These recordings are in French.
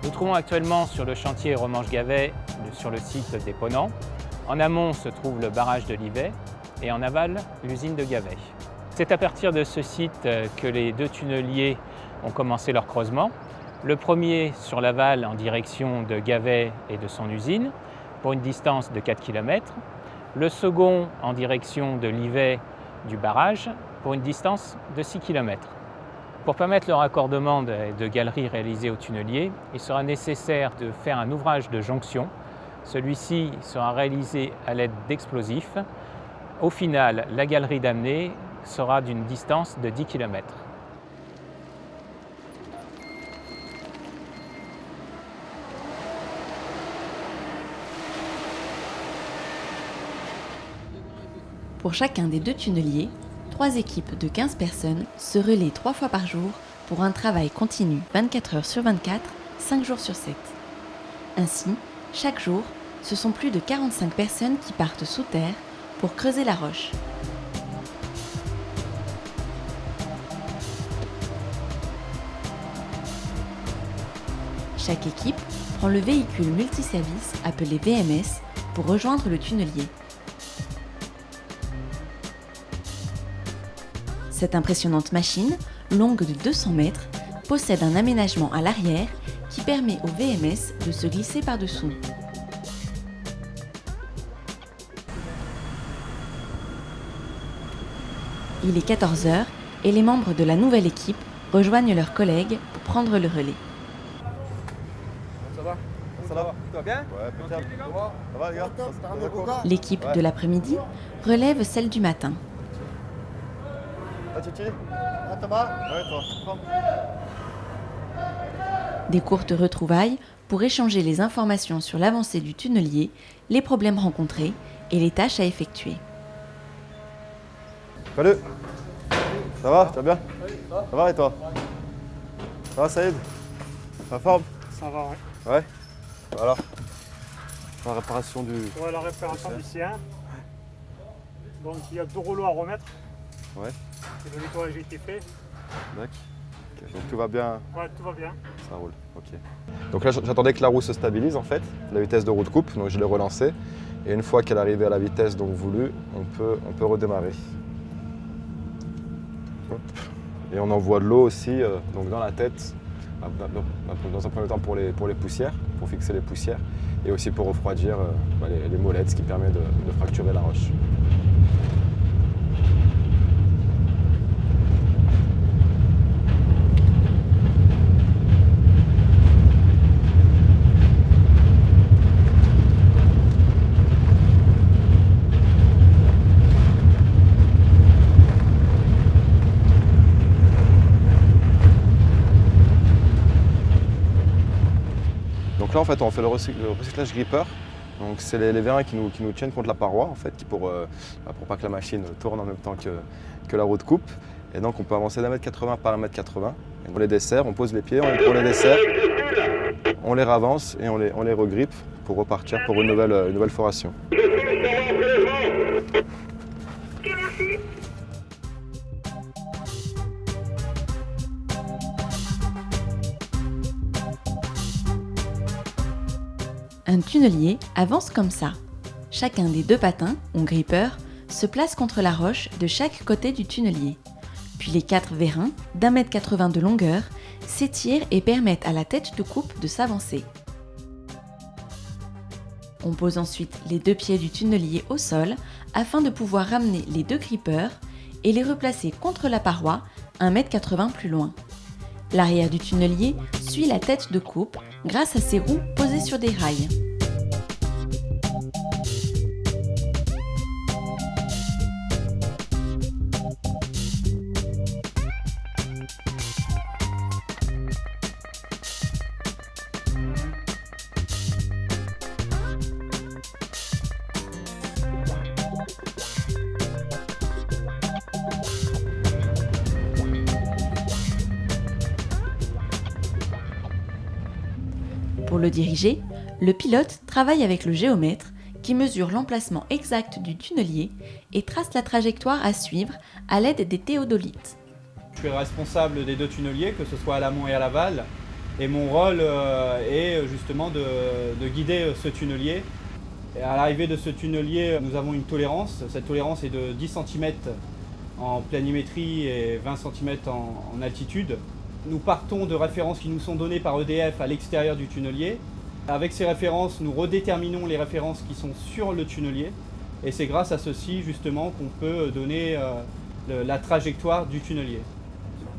Nous trouvons actuellement sur le chantier Romanche-Gavet, sur le site des Ponants. En amont se trouve le barrage de Livet et en aval, l'usine de Gavet. C'est à partir de ce site que les deux tunneliers ont commencé leur creusement. Le premier sur l'aval en direction de Gavet et de son usine, pour une distance de 4 km. Le second en direction de Livet du barrage, pour une distance de 6 km. Pour permettre le raccordement de galeries réalisées au tunnelier, il sera nécessaire de faire un ouvrage de jonction. Celui-ci sera réalisé à l'aide d'explosifs. Au final, la galerie d'amener sera d'une distance de 10 km. Pour chacun des deux tunneliers, 3 équipes de 15 personnes se relaient 3 fois par jour pour un travail continu 24 heures sur 24, 5 jours sur 7. Ainsi, chaque jour, ce sont plus de 45 personnes qui partent sous terre pour creuser la roche. Chaque équipe prend le véhicule multiservice appelé VMS pour rejoindre le tunnelier. Cette impressionnante machine, longue de 200 mètres, possède un aménagement à l'arrière qui permet au VMS de se glisser par-dessous. Il est 14 h et les membres de la nouvelle équipe rejoignent leurs collègues pour prendre le relais. Ça va? Ça va? Tout va bien? Ouais, impeccable. Ça va les gars? L'équipe de l'après-midi relève celle du matin. Ah Titi? Ah ça va? Ouais toi. Des courtes retrouvailles pour échanger les informations sur l'avancée du tunnelier, les problèmes rencontrés et les tâches à effectuer. Salut! Ça va? Tu vas bien? Oui, ça va et toi? Ça va Saïd? La forme? Ça va, ouais. Ouais? Voilà. La réparation du... Ouais, la réparation du C1. Donc il y a 2 rouleaux à remettre. Ouais. Et le nettoyage a été fait. D'accord. Okay. Donc tout va bien? Ouais, tout va bien. Ça roule, ok. Donc là j'attendais que la roue se stabilise en fait, la vitesse de roue de coupe, donc je l'ai relancée. Et une fois qu'elle est arrivée à la vitesse donc voulue, on peut redémarrer. Hop. Et on envoie de l'eau aussi donc dans la tête, dans un premier temps pour les poussières, pour fixer les poussières, et aussi pour refroidir les molettes, ce qui permet de fracturer la roche. Donc là en fait on fait le recyclage gripper. Donc c'est les vérins qui nous tiennent contre la paroi en fait, pour pas que la machine tourne en même temps que la roue de coupe. Et donc on peut avancer d'1,80 m par 1,80 m. Et on les dessert, on pose les pieds, on les dessert, on les ravance et on les regrippe pour repartir pour une nouvelle foration. Un tunnelier avance comme ça. Chacun des 2 patins, ou grippeurs, se place contre la roche de chaque côté du tunnelier. Puis les 4 vérins, d'1,80 m de longueur, s'étirent et permettent à la tête de coupe de s'avancer. On pose ensuite les 2 pieds du tunnelier au sol afin de pouvoir ramener les 2 grippeurs et les replacer contre la paroi 1,80 m plus loin. L'arrière du tunnelier suit la tête de coupe grâce à ses roues posées sur des rails. Pour le diriger, le pilote travaille avec le géomètre qui mesure l'emplacement exact du tunnelier et trace la trajectoire à suivre à l'aide des théodolites. Je suis responsable des 2 tunneliers, que ce soit à l'amont et à l'aval, et mon rôle est justement de guider ce tunnelier. Et à l'arrivée de ce tunnelier, nous avons une tolérance. Cette tolérance est de 10 cm en planimétrie et 20 cm en altitude. Nous partons de références qui nous sont données par EDF à l'extérieur du tunnelier. Avec ces références, nous redéterminons les références qui sont sur le tunnelier. Et c'est grâce à ceci justement qu'on peut donner la trajectoire du tunnelier.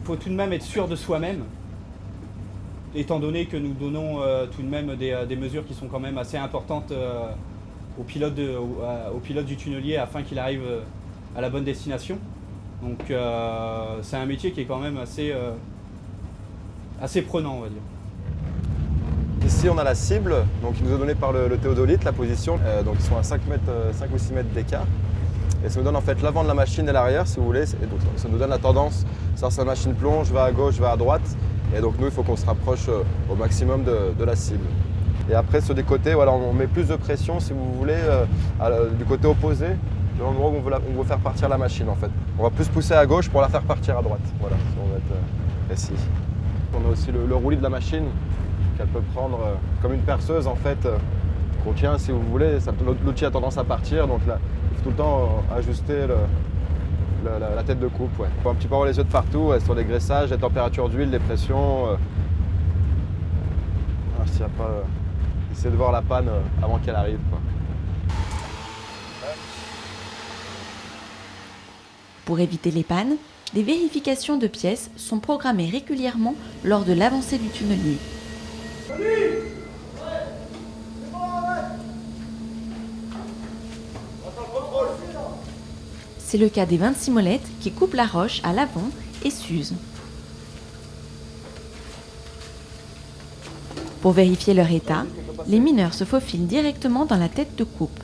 Il faut tout de même être sûr de soi-même, étant donné que nous donnons tout de même des mesures qui sont quand même assez importantes au pilote du tunnelier afin qu'il arrive à la bonne destination. Donc c'est un métier qui est quand même assez prenant, on va dire. Ici on a la cible, donc qui nous est donnée par le théodolite, la position, donc ils sont à 5 ou 6 mètres d'écart. Et ça nous donne en fait l'avant de la machine et l'arrière si vous voulez, et donc ça nous donne la tendance, ça la machine plonge, va à gauche, va à droite, et donc nous il faut qu'on se rapproche au maximum de la cible. Et après sur des côtés, voilà, on met plus de pression si vous voulez, du côté opposé, de l'endroit où on veut faire partir la machine en fait. On va plus pousser à gauche pour la faire partir à droite, voilà, si on va être précis. On a aussi le roulis de la machine qu'elle peut prendre comme une perceuse en fait, qu'on tient si vous voulez, l'outil a tendance à partir, donc là il faut tout le temps ajuster la tête de coupe. Ouais. Il faut un petit peu avoir les yeux de partout, sur les graissages, les températures d'huile, les pressions. S'il y a pas, essayer de voir la panne avant qu'elle arrive, quoi. Pour éviter les pannes, des vérifications de pièces sont programmées régulièrement lors de l'avancée du tunnelier. C'est le cas des 26 molettes qui coupent la roche à l'avant et s'usent. Pour vérifier leur état, les mineurs se faufilent directement dans la tête de coupe.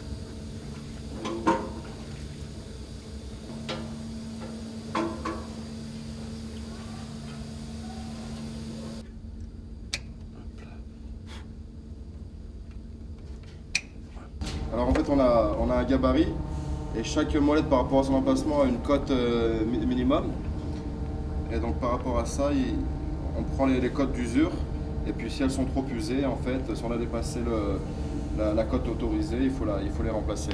Alors en fait on a un gabarit et chaque molette par rapport à son emplacement a une cote minimum. Et donc par rapport à ça, on prend les cotes d'usure et puis si elles sont trop usées, en fait, si on a dépassé la cote autorisée, il faut les remplacer.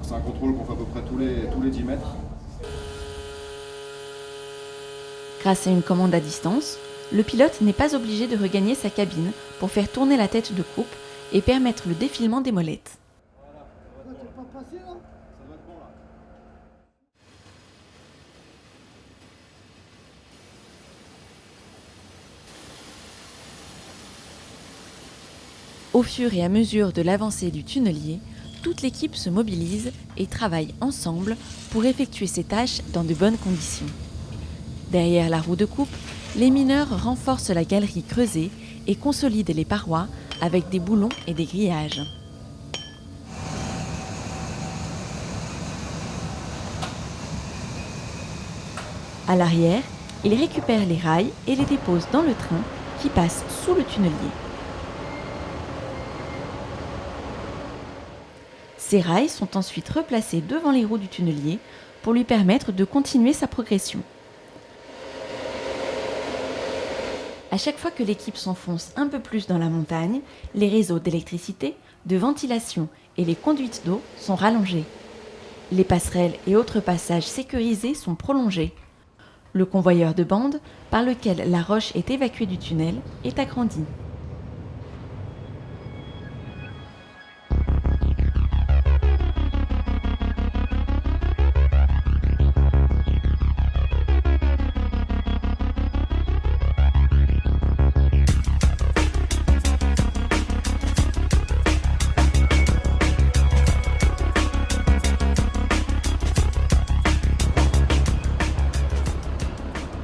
C'est un contrôle qu'on fait à peu près tous les 10 mètres. Grâce à une commande à distance, le pilote n'est pas obligé de regagner sa cabine pour faire tourner la tête de coupe et permettre le défilement des molettes. Au fur et à mesure de l'avancée du tunnelier, toute l'équipe se mobilise et travaille ensemble pour effectuer ces tâches dans de bonnes conditions. Derrière la roue de coupe, les mineurs renforcent la galerie creusée et consolident les parois avec des boulons et des grillages. À l'arrière, ils récupèrent les rails et les déposent dans le train qui passe sous le tunnelier. Ces rails sont ensuite replacés devant les roues du tunnelier pour lui permettre de continuer sa progression. À chaque fois que l'équipe s'enfonce un peu plus dans la montagne, les réseaux d'électricité, de ventilation et les conduites d'eau sont rallongés. Les passerelles et autres passages sécurisés sont prolongés. Le convoyeur de bande, par lequel la roche est évacuée du tunnel, est agrandi.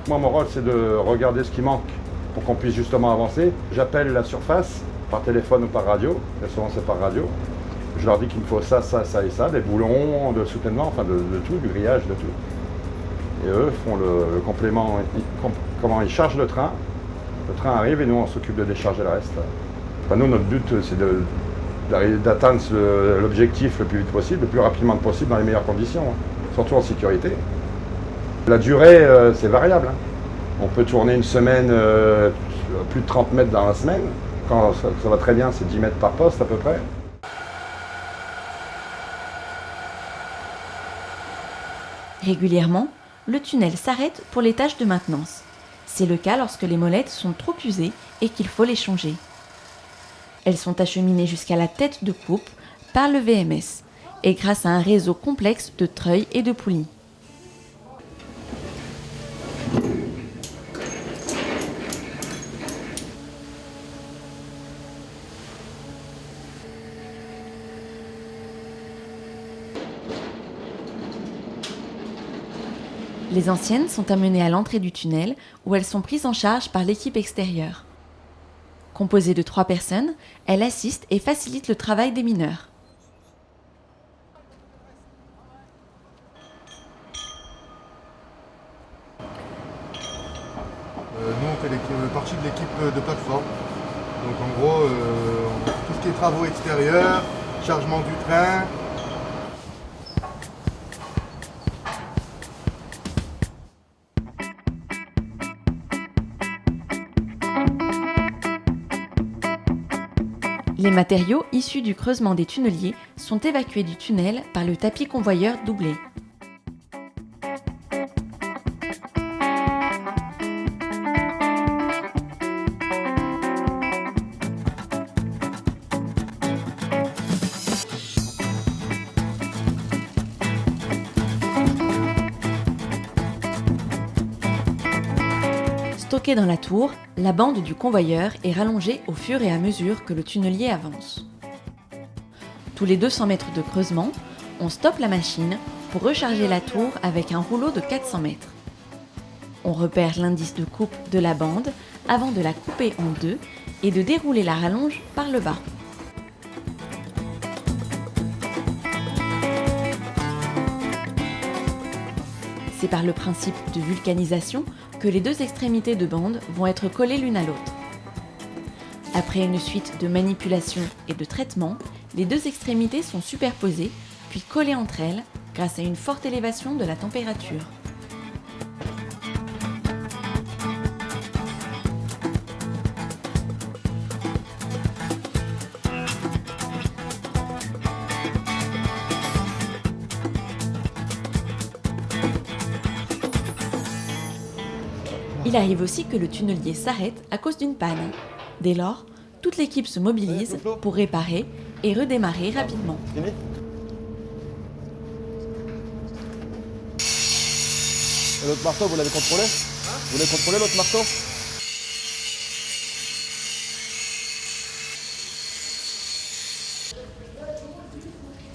Moi, mon rôle, c'est de regarder ce qui manque pour qu'on puisse justement avancer. J'appelle la surface par téléphone ou par radio. Très souvent, c'est par radio. Je leur dis qu'il me faut ça, ça, ça et ça, des boulons, de soutènement, enfin de tout, du grillage, de tout. Et eux font le complément, comment ils chargent le train Le train arrive et nous on s'occupe de décharger le reste. Enfin, nous notre but c'est d'atteindre l'objectif le plus vite possible, le plus rapidement possible dans les meilleures conditions, hein. Surtout en sécurité. La durée c'est variable, hein. On peut tourner une semaine plus de 30 mètres dans la semaine. Quand ça va très bien, c'est 10 mètres par poste à peu près. Régulièrement, le tunnel s'arrête pour les tâches de maintenance. C'est le cas lorsque les molettes sont trop usées et qu'il faut les changer. Elles sont acheminées jusqu'à la tête de coupe par le VMS et grâce à un réseau complexe de treuils et de poulies. Les anciennes sont amenées à l'entrée du tunnel où elles sont prises en charge par l'équipe extérieure. Composée de 3 personnes, elle assiste et facilite le travail des mineurs. Nous, on fait partie de l'équipe de plateforme. Donc en gros, on fait tout ce qui est travaux extérieurs, chargement du train. Les matériaux issus du creusement des tunneliers sont évacués du tunnel par le tapis convoyeur doublé. Stockée dans la tour, la bande du convoyeur est rallongée au fur et à mesure que le tunnelier avance. Tous les 200 mètres de creusement, on stoppe la machine pour recharger la tour avec un rouleau de 400 mètres. On repère l'indice de coupe de la bande avant de la couper en deux et de dérouler la rallonge par le bas. C'est par le principe de vulcanisation que les 2 extrémités de bande vont être collées l'une à l'autre. Après une suite de manipulations et de traitements, les 2 extrémités sont superposées puis collées entre elles grâce à une forte élévation de la température. Il arrive aussi que le tunnelier s'arrête à cause d'une panne. Dès lors, toute l'équipe se mobilise pour réparer et redémarrer rapidement. Fini ? Et l'autre marteau, vous l'avez contrôlé ? Vous l'avez contrôlé l'autre marteau ?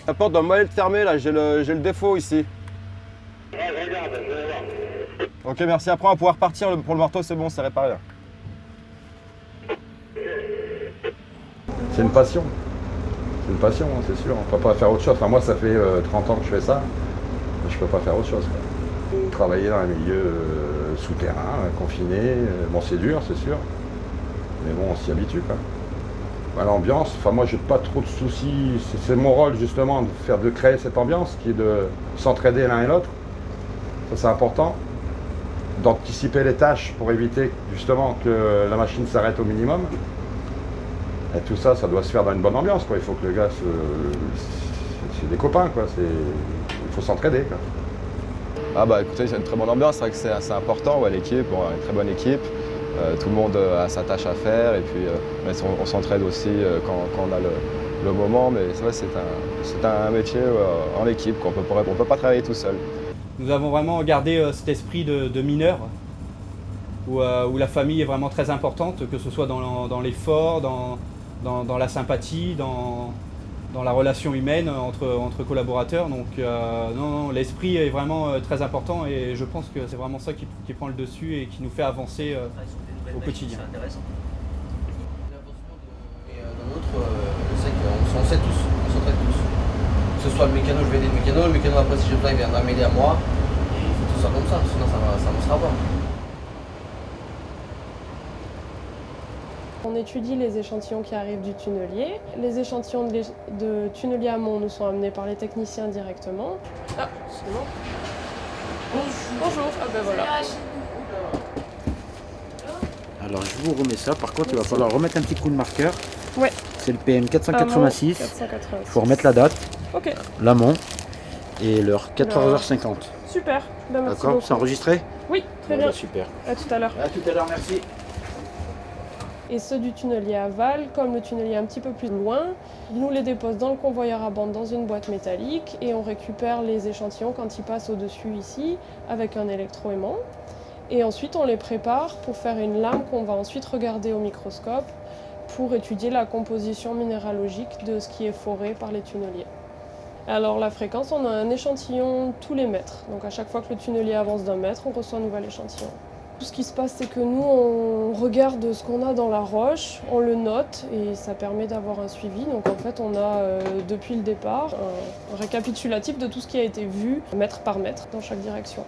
La porte doit mal être fermée là, j'ai le défaut ici. Ok, merci. Après, on va pouvoir partir pour le marteau, c'est bon, c'est réparé là. C'est une passion. C'est une passion, hein, c'est sûr. On ne peut pas faire autre chose. Enfin, moi, ça fait 30 ans que je fais ça. Mais je ne peux pas faire autre chose, quoi. Travailler dans un milieu souterrain, confiné, bon, c'est dur, c'est sûr. Mais bon, on s'y habitue, quoi. L'ambiance, enfin, moi, j'ai pas trop de soucis. C'est mon rôle, justement, de créer cette ambiance, qui est de s'entraider l'un et l'autre. Ça, c'est important. D'anticiper les tâches pour éviter justement que la machine s'arrête au minimum. Et tout ça, ça doit se faire dans une bonne ambiance, quoi. Il faut que le gars c'est des copains, quoi. Il faut s'entraider, quoi. Ah bah écoutez, c'est une très bonne ambiance, c'est vrai que c'est assez important, ouais, l'équipe, une très bonne équipe. Tout le monde a sa tâche à faire et puis on s'entraide aussi quand on a le moment, mais c'est vrai c'est un métier en équipe, qu'on on peut pas travailler tout seul. Nous avons vraiment gardé cet esprit de mineur où la famille est vraiment très importante, que ce soit dans l'effort, dans la sympathie, dans la relation humaine entre collaborateurs. Donc non, l'esprit est vraiment très important et je pense que c'est vraiment ça qui prend le dessus et qui nous fait avancer au quotidien. C'est intéressant. Et dans l'autre, c'est qu'on s'aide tous, on s'entraide tous. Que ce soit le mécano, je vais aider le mécano après si j'ai besoin il viendra m'aider à moi. Et il faut que ce soit comme ça, sinon ça ne marchera pas. On étudie les échantillons qui arrivent du tunnelier. Les échantillons de tunnelier amont nous sont amenés par les techniciens directement. Ah, c'est bon. Bonjour. Ah ben voilà. Alors je vous remets ça, par contre il va falloir remettre un petit coup de marqueur. Ouais. C'est le PM 486. 486. Il faut remettre la date, Ok, l'amont et l'heure 14h50. super. Ben, merci D'accord, beaucoup. c'est enregistré? Oui, très Bon, bien. bah, super. À tout à l'heure. À tout à l'heure, merci. Et ceux du tunnelier aval, comme le tunnelier est un petit peu plus loin, ils nous les déposent dans le convoyeur à bande dans une boîte métallique et on récupère les échantillons quand ils passent au-dessus ici avec un électroaimant. Et ensuite on les prépare pour faire une lame qu'on va ensuite regarder au microscope pour étudier la composition minéralogique de ce qui est foré par les tunneliers. Alors la fréquence, on a un échantillon tous les mètres. Donc à chaque fois que le tunnelier avance d'un mètre, on reçoit un nouvel échantillon. Tout ce qui se passe, c'est que nous, on regarde ce qu'on a dans la roche, on le note et ça permet d'avoir un suivi. Donc en fait, on a depuis le départ un récapitulatif de tout ce qui a été vu mètre par mètre dans chaque direction.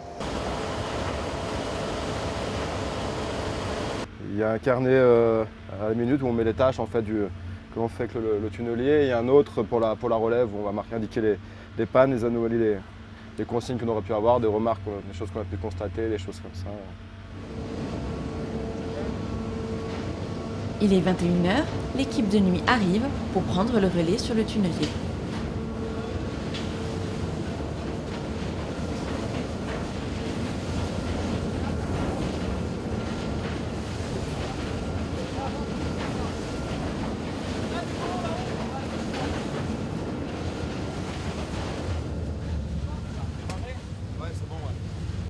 Il y a un carnet à la minute où on met les tâches en fait, que l'on fait avec le tunnelier, et un autre pour la relève où on va indiquer les pannes, les anomalies, les consignes qu'on aurait pu avoir, des remarques, des choses qu'on a pu constater, des choses comme ça. Il est 21h, l'équipe de nuit arrive pour prendre le relais sur le tunnelier.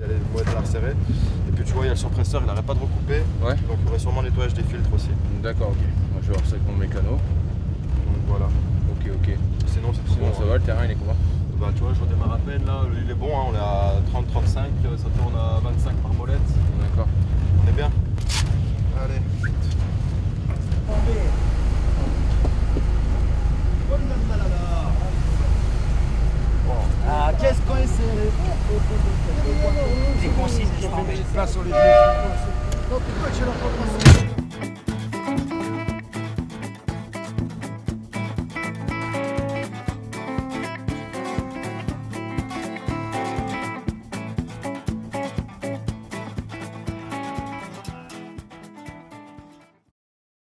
Il y a les boîtes à resserrer. Et puis tu vois, il y a le surpresseur, il n'arrête pas de recouper. Ouais. Donc il y aurait sûrement nettoyage des filtres aussi. D'accord, ok. Moi, je vais voir ça avec mon mécano. Donc voilà. Ok, ok. Sinon, c'est tout Sinon, bon, ça va, le terrain, il est comment? Bah tu vois, je redémarre à peine là, il est bon, hein, on est à 30-35, ça tourne à 25 par molette. D'accord. On est bien. Allez. Ah, qu'est-ce qu'on essaie? Des consignes, je m'en vais. Place sur les pieds.